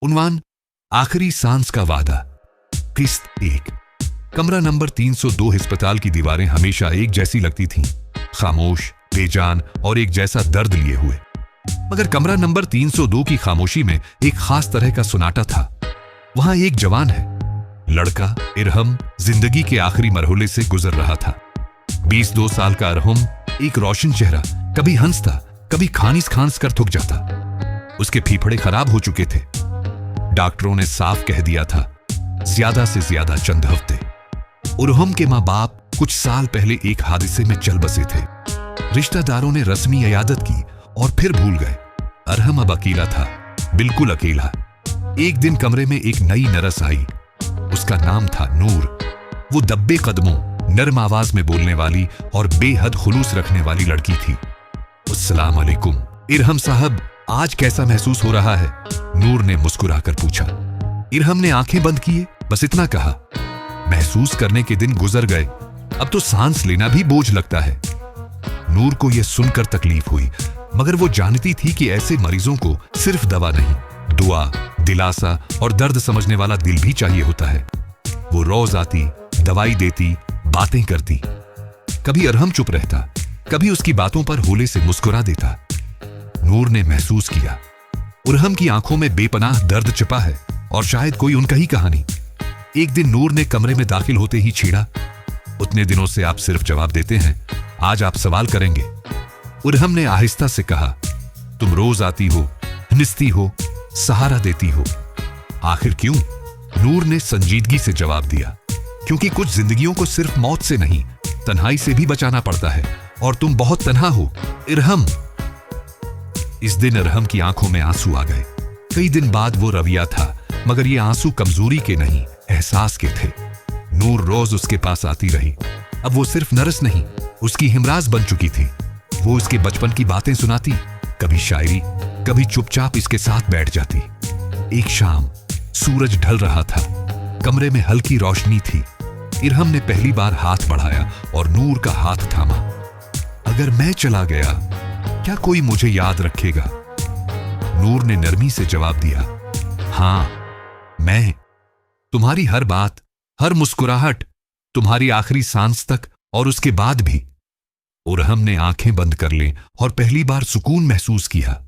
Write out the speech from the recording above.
उन्वान, आखिरी सांस का वादा। किस्त 1। कमरा नंबर 302 अस्पताल की दीवारें हमेशा एक जैसी लगती थीं, खामोश, बेजान और एक जैसा दर्द लिए हुए। मगर कमरा नंबर 302 की खामोशी में एक खास तरह का सुनाटा था। वहां एक जवान है, लड़का इरहम, जिंदगी के आखिरी मरहले से गुजर रहा था। 22 साल का इरहम, एक रोशन चेहरा, कभी हंसता, कभी खांस कर थक जाता। उसके फेफड़े खराब हो चुके थे। डॉक्टरों ने साफ कह दिया था, ज्यादा से ज्यादा चंद हफ्ते। इरहम के मां बाप कुछ साल पहले एक हादसे में चल बसे थे। रिश्तेदारों ने रस्मी इयादत की और फिर भूल गए। इरहम अब अकेला था, बिल्कुल अकेला। एक दिन कमरे में एक नई नर्स आई। उसका नाम था नूर। वो दब्बे कदमों, नर्म आवाज में बोलने वाली और बेहद खुलूस रखने वाली लड़की थी। अस्सलाम वालेकुम इरहम साहब, आज कैसा महसूस हो रहा है? नूर ने मुस्कुराकर पूछा। इरहम ने आंखें बंद किए, बस इतना कहा, महसूस करने के दिन गुजर गए, अब तो सांस लेना भी बोझ लगता है। नूर को यह सुनकर तकलीफ हुई, मगर वो जानती थी कि ऐसे मरीजों को सिर्फ दवा नहीं, दुआ, दिलासा और दर्द समझने वाला दिल भी चाहिए होता है। वो रोज आती, दवाई देती, बातें करती। कभी इरहम चुप रहता, कभी उसकी बातों पर होले से मुस्कुरा देता। नूर ने महसूस किया, इरहम की आंखों में बेपनाह दर्द छिपा है और शायद कोई उनका ही कहानी। एक दिन नूर ने कमरे में दाखिल होते ही छेड़ा, उतने दिनों से आप सिर्फ जवाब देते हैं, आज आप सवाल करेंगे। इरहम ने आहिस्ता से कहा, तुम रोज आती हो, निस्ती हो, सहारा देती हो, आखिर क्यों? नूर ने संजीदगी से जवाब दिया, क्योंकि कुछ जिंदगियों को सिर्फ मौत से नहीं, तन्हाई से भी बचाना पड़ता है, और तुम बहुत तन्हा हो इरहम। इस दिन इरहम की आंखों में आंसू आ गए। कई दिन बाद वो रविया था, मगर ये आंसू कमजोरी के नहीं, एहसास के थे। नूर रोज उसके पास आती रही। अब वो सिर्फ नर्स नहीं, उसकी हिमराज बन चुकी थी। वो उसके बचपन की बातें सुनाती, कभी शायरी, कभी चुपचाप इसके साथ बैठ जाती। एक शाम सूरज ढल रहा था, कमरे में हल्की रोशनी थी। इरहम ने पहली बार हाथ बढ़ाया और नूर का हाथ थामा। अगर मैं चला गया, क्या कोई मुझे याद रखेगा? नूर ने नरमी से जवाब दिया, हां, मैं। तुम्हारी हर बात, हर मुस्कुराहट, तुम्हारी आखिरी सांस तक और उसके बाद भी। इरहम ने आंखें बंद कर ली और पहली बार सुकून महसूस किया।